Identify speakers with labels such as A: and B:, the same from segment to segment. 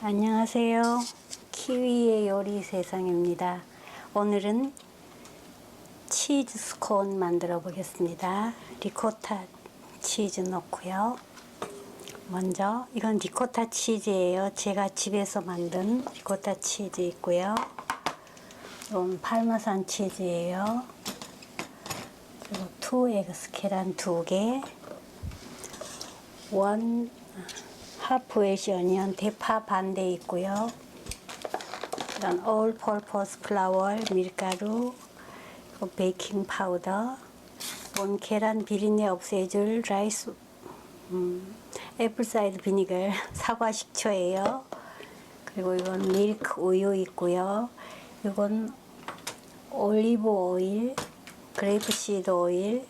A: 안녕하세요. 키위의 요리 세상입니다. 오늘은 치즈 스콘 만들어 보겠습니다. 리코타 치즈 넣고요. 먼저 이건 리코타 치즈예요. 제가 집에서 만든 리코타 치즈 있고요. 이건 파르마산 치즈예요. 그리고 2 에그스 계란 2개, 1 하프 웨시 어니언 대파 반대 있고요. 이런 올 퍼포스 플라워 밀가루, 베이킹 파우더, 원 계란 비린내 없애줄 라이스 애플 사이드 비니걸 사과 식초예요. 그리고 이건 밀크 우유 있고요. 이건 올리브 오일, 그레이프 시드 오일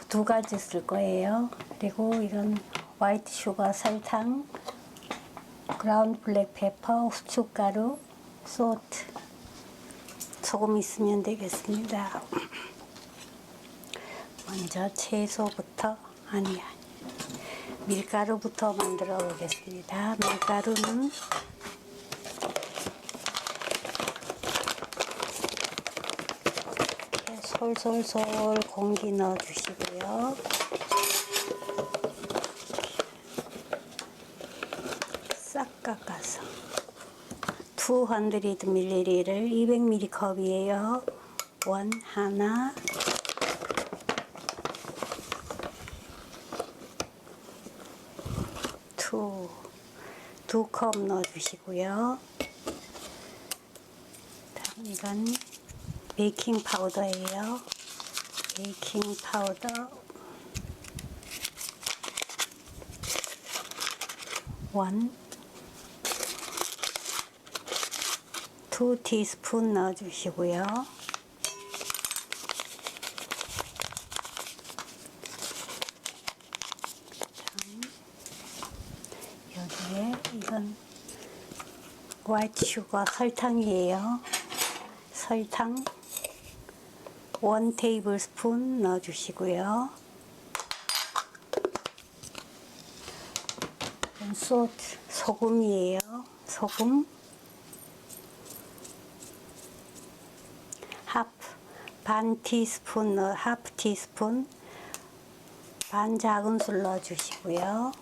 A: 2가지 쓸 거예요. 그리고 이건 화이트 슈거, 설탕, 그라운드 블랙 페퍼, 후춧가루, 소트, 소금 있으면 되겠습니다. 먼저 채소부터 밀가루부터 만들어 보겠습니다. 밀가루는 솔솔솔 공기 넣어 주시고요. 싹 깎아서 200ml를 200ml 컵이에요. 원 하나, 두 컵 넣어 주시고요. 다음 이건 베이킹 파우더예요. 베이킹 파우더 2 티스푼 넣어 주시고요. 여기에 이건 화이트 슈거 설탕이에요. 설탕 1 테이블스푼 넣어 주시고요. 소트 소금이에요. 소금 반 티스푼 하프 티스푼 반 작은술 넣어 주시고요.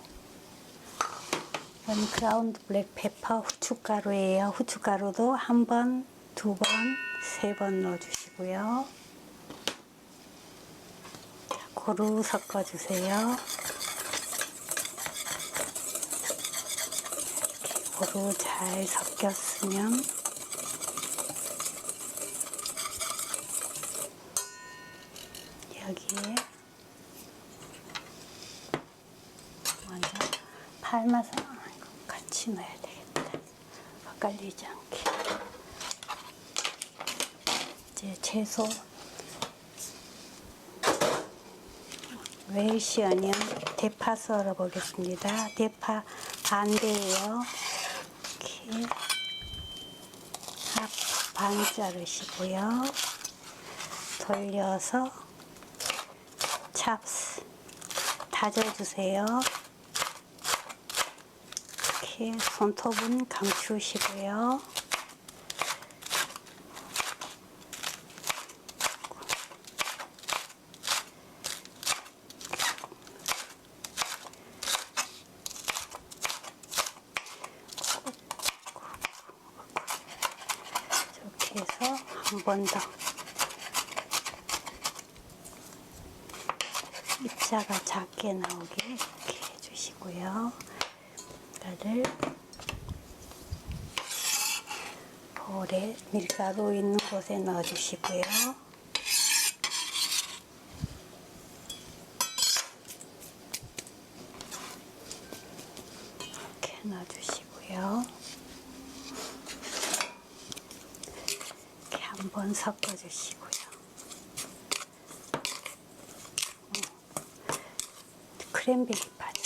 A: 이건 그라운드 블랙 페퍼 후춧가루예요. 후춧가루도 1번, 2번, 3번 넣어 주시고요. 고루 섞어 주세요. 고루 잘 섞였으면 여기에 먼저 파르마산 같이 넣어야 되겠다. 헷갈리지 않게. 이제 채소 웰시 어니언 대파 썰어 보겠습니다. 대파 반대예요. 이렇게 하프 반 자르시고요. 돌려서 찹스 다져주세요. 이렇게 손톱은 감추시고요. 이렇게 해서 한 번 더 입자가 작게 나오게 이렇게 해주시고요. 이거를 볼에 밀가루 있는 곳에 넣어주시고요. 이렇게 넣어주시고요. 이렇게 한번 섞어주시고요. 크랜베리 파전.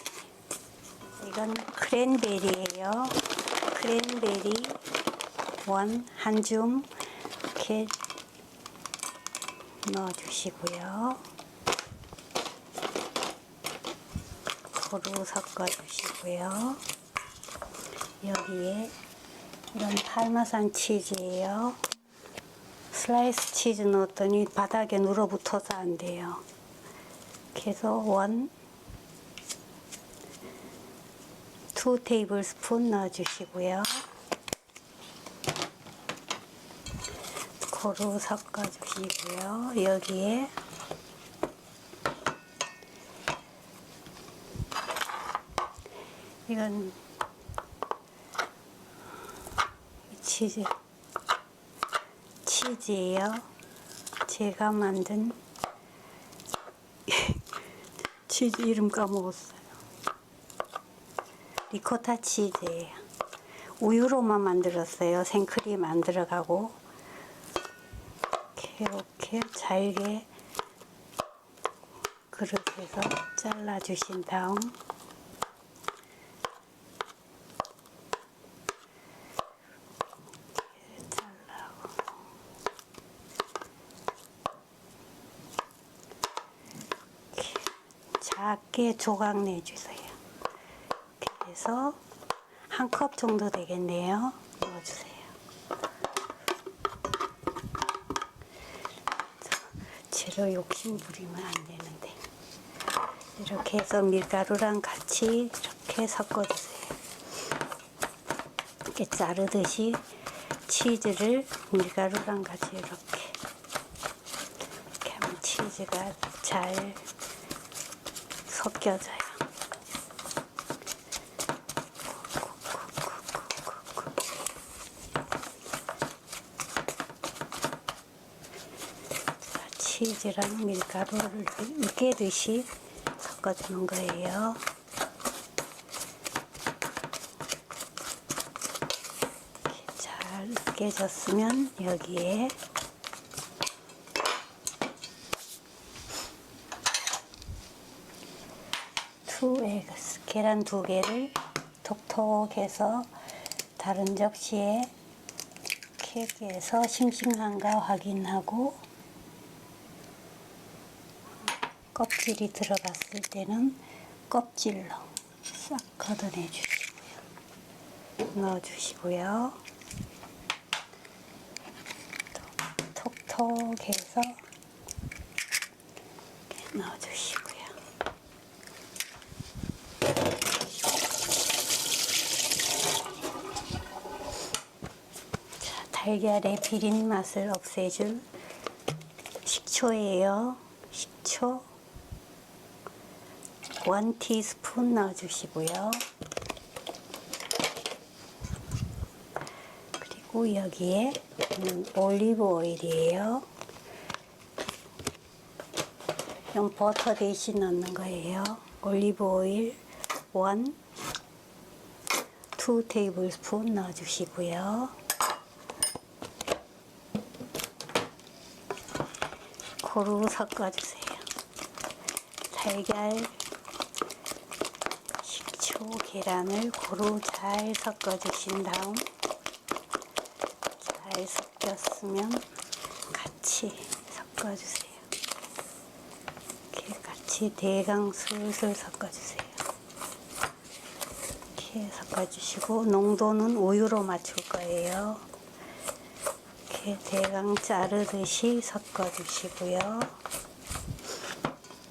A: 이건 크랜베리예요. 크랜베리 한 줌 이렇게 넣어주시고요. 고루 섞어주시고요. 여기에 이런 파마산 치즈예요. 슬라이스 치즈 넣었더니 바닥에 눌어붙어서 안 돼요. 그래서 2 테이블스푼 넣어주시고요. 고루 섞어주시고요. 여기에 이건 치즈예요. 제가 만든 치즈 이름 까먹었어요. 리코타 치즈예요. 우유로만 만들었어요. 생크림 안 들어가고. 이렇게 잘게 그릇에서 잘라 주신 다음 잘라고 작게 조각 내주세요. 그래서 한 컵 정도 되겠네요. 넣어주세요. 재료 욕심 부리면 안 되는데 이렇게 해서 밀가루랑 같이 이렇게 섞어주세요. 이렇게 자르듯이 치즈를 밀가루랑 같이 이렇게 하면 치즈가 잘 섞여져요. 치즈랑 밀가루를 으깨듯이 섞어주는 거예요. 이렇게 잘 으깨졌으면 여기에 계란 2개를 톡톡해서 다른 접시에 캡해서 싱싱한가 확인하고 껍질이 들어갔을 때는 껍질로 싹 걷어내 주시고요. 넣어주시고요. 톡톡해서 이렇게 넣어주시고요. 자, 달걀의 비린 맛을 없애줄 식초예요. 식초 1 티스푼 넣어주시고요. 그리고 여기에 올리브 오일이에요. 이건 버터 대신 넣는 거예요. 올리브 오일 2 테이블스푼 넣어주시고요. 고루 섞어주세요. 달걀, 식초, 계란을 고루 잘 섞어주신 다음 잘 섞였으면 같이 섞어주세요. 이렇게 같이 대강 슬슬 섞어주세요. 이렇게 섞어주시고 농도는 우유로 맞출 거예요. 이렇게 대강 자르듯이 섞어주시고요.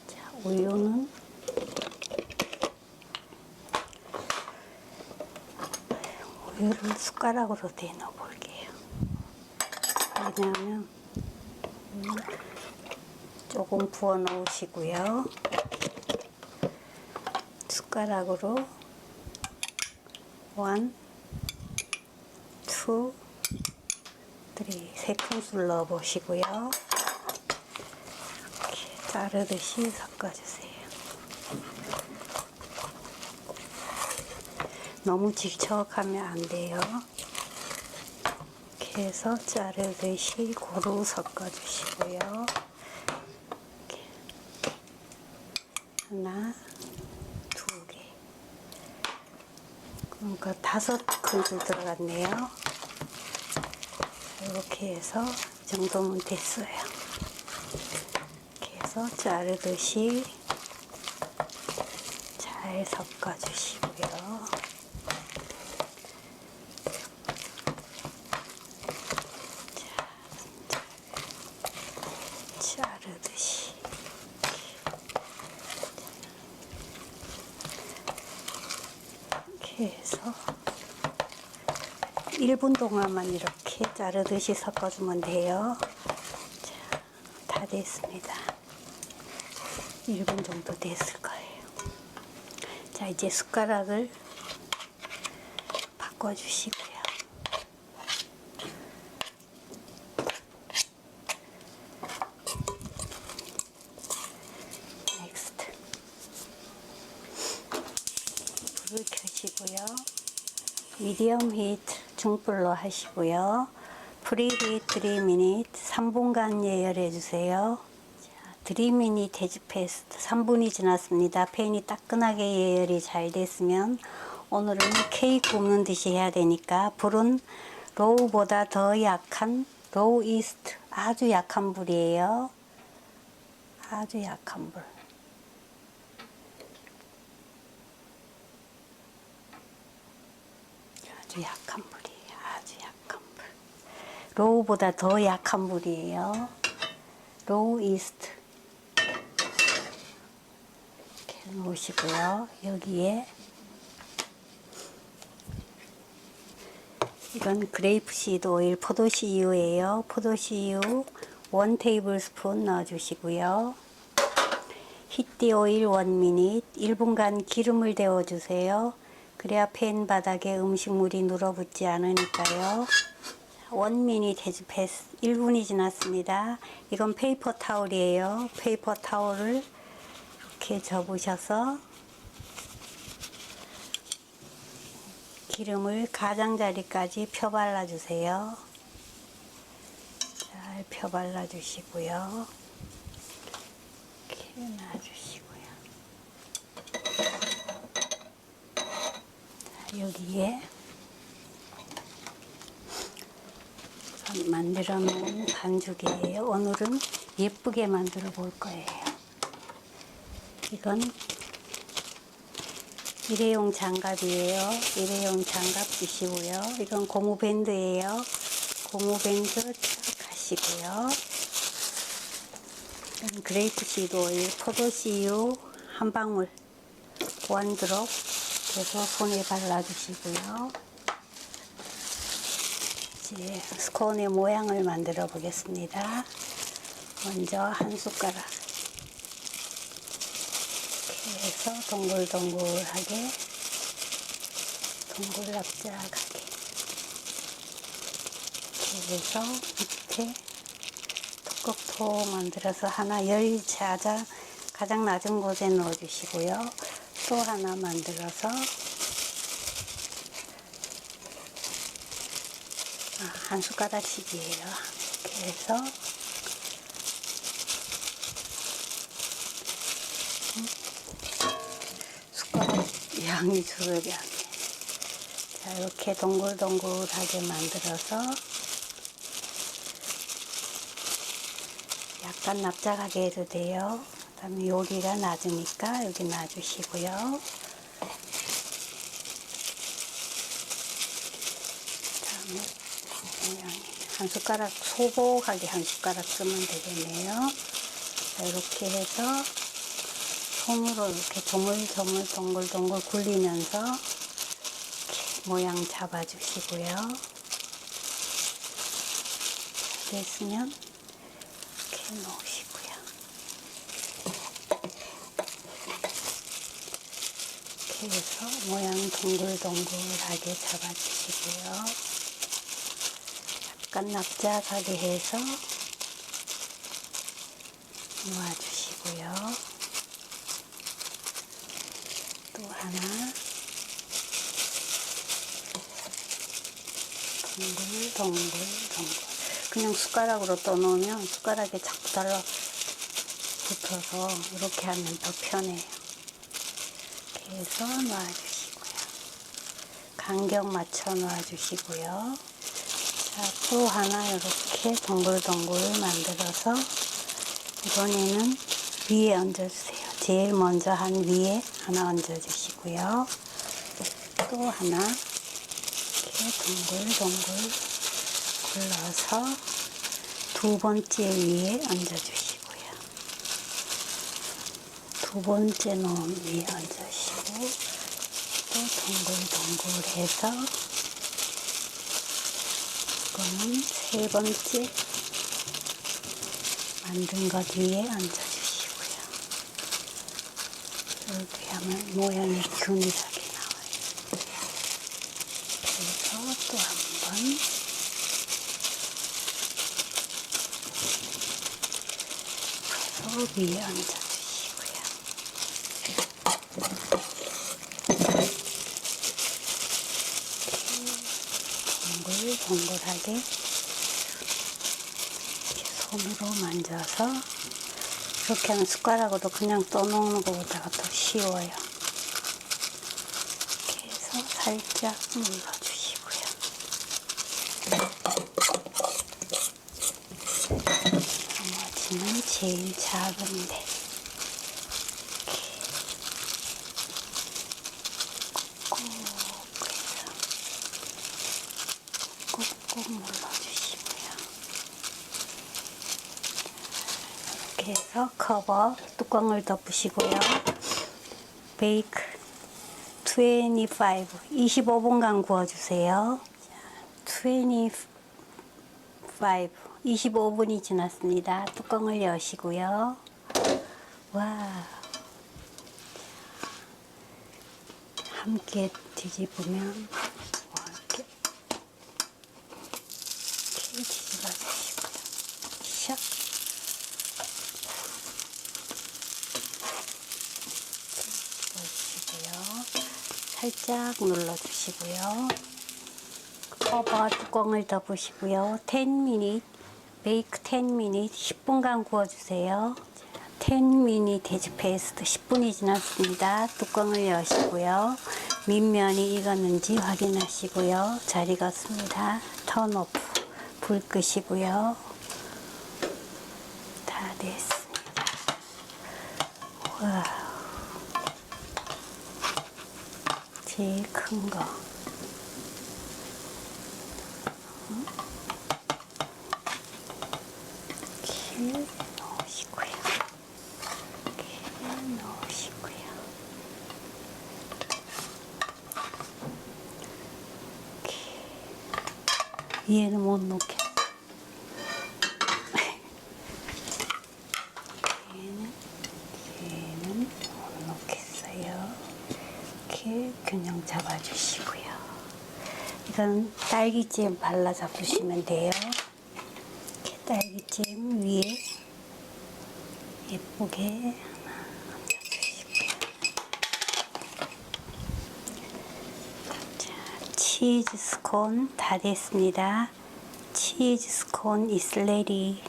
A: 자, 우유는 우유를 숟가락으로 대넣어 볼게요. 왜냐하면 조금 부어 넣으시고요. 숟가락으로 1, 2, 3, 3큰술 넣어 보시고요. 이렇게 자르듯이 섞어주세요. 너무 질척하면 안 돼요. 이렇게 해서 자르듯이 고루 섞어주시고요. 이렇게 하나, 2개. 그러니까 5큰술 들어갔네요. 이렇게 해서 이 정도면 됐어요. 이렇게 해서 자르듯이 잘 섞어주시고요. 이렇게 해서 1분 동안만 이렇게 자르듯이 섞어주면 돼요. 자, 다 됐습니다. 1분 정도 됐을 거예요. 자, 이제 숟가락을 바꿔주시고요. 넥스트. 불을 켜시고요. 미디엄 히트 중불로 하시고요. 프리히트 3미닛 3분간 예열해 주세요. 3미닛 해즈패스트 3분이 지났습니다. 팬이 따끈하게 예열이 잘 됐으면 오늘은 케이크 굽는 듯이 해야 되니까 불은 로우보다 더 약한 로우 이스트 아주 약한 불이에요. 아주 약한 불. 아주 약한 불이에요. 아주 약한 불. 로우보다 더 약한 불이에요. 로우 이스트. 이렇게 놓으시고요. 여기에 이건 그레이프시드 오일 포도씨유예요. 포도씨유 1 테이블스푼 넣어주시고요. 히트 오일 1미닛 1분간 기름을 데워주세요. 그래야 팬 바닥에 음식물이 눌어붙지 않으니까요. 1미닛 해즈 패스 1분이 지났습니다. 이건 페이퍼 타올이에요. 페이퍼 타올을 이렇게 접으셔서 기름을 가장자리까지 펴발라 주세요. 잘 펴발라 주시고요. 이렇게 놔주시고요. 자, 여기에 만들어 놓은 반죽이에요. 오늘은 예쁘게 만들어 볼 거예요. 이건 일회용 장갑이에요. 일회용 장갑 주시고요. 이건 고무밴드예요. 고무밴드 쫙 하시고요. 이건 그레이프시드 오일, 포도씨유 한 방울, 원드롭 해서 손에 발라주시고요. 이제 스콘의 모양을 만들어 보겠습니다. 먼저 한 숟가락 이렇게 해서 동글동글하게 동글납작하게 이렇게 해서 밑에 톡톡톡 만들어서 하나 열자자 가장 낮은 곳에 넣어 주시고요. 또 하나 만들어서 한 숟가락씩이에요. 이렇게 해서 숟가락 양이 조절이 안 돼. 자, 이렇게 동글동글하게 만들어서 약간 납작하게 해도 돼요. 그 다음에 여기가 낮으니까 여기 놔주시고요. 한 숟가락 소복하게 한 숟가락 쓰면 되겠네요. 자, 이렇게 해서 손으로 이렇게 조물조물 동글동글 굴리면서 이렇게 모양 잡아주시고요. 됐으면 이렇게 놓으시고요. 이렇게 해서 모양 동글동글하게 잡아주시고요. 약간 납작하게 해서 놓아주시고요. 또 하나 동글동글 그냥 숟가락으로 떠놓으면 숟가락에 자꾸 달라붙어서 이렇게 하면 더 편해요. 이렇게 해서 놔주시고요. 간격 맞춰 놔주시고요. 자, 또 하나 이렇게 동글동글 만들어서 이번에는 위에 얹어주세요. 제일 먼저 한 위에 하나 얹어주시고요. 또 하나 이렇게 동글동글 굴러서 두 번째 위에 얹어주시고요. 두 번째 놓은 위에 얹으시고 동글동글해서 이거는 세 번째 만든 것 위에 얹어주시고요. 이렇게 하면 모양이 균일하게 나와요. 그래서 또 한 번 위에 얹어주시고요. 동글동글하게 이렇게 손으로 만져서 이렇게 하면 숟가락으로 그냥 떠놓는 것보다가 더 쉬워요. 이렇게 해서 살짝 눌러주시고요. 나머지는 제일 작은데 꾹꾹 눌러주시고요. 이렇게 해서 커버 뚜껑을 덮으시고요. 베이크 25분간 구워주세요. 25분이 지났습니다. 뚜껑을 여시고요. 와, 함께 뒤집으면 이렇게 뒤집어 주시고요. 샥. 뒤집어주시고요. 살짝 눌러주시고요. 커버 뚜껑을 덮으시고요. 10min, 베이크 10min, 10분간 구워주세요. 10min 돼지 페이스트 10분이 지났습니다. 뚜껑을 여시고요. 밑면이 익었는지 확인하시고요. 잘 익었습니다. 턴 오프, 불 끄시고요. 다 됐습니다. 와, 제일 큰 거. 이렇게 넣으시고요. 이렇게 넣으시고요. 이렇게. 위에는 못 넣겠어. 얘는 못 넣겠어요. 이렇게 균형 잡아주시고요. 이건 딸기잼 발라 잡으시면 돼요. 이렇게 딸기잼 위에 예쁘게 하나 얹어주시고요. 자, 치즈 스콘 다 됐습니다. 치즈 스콘 is ready.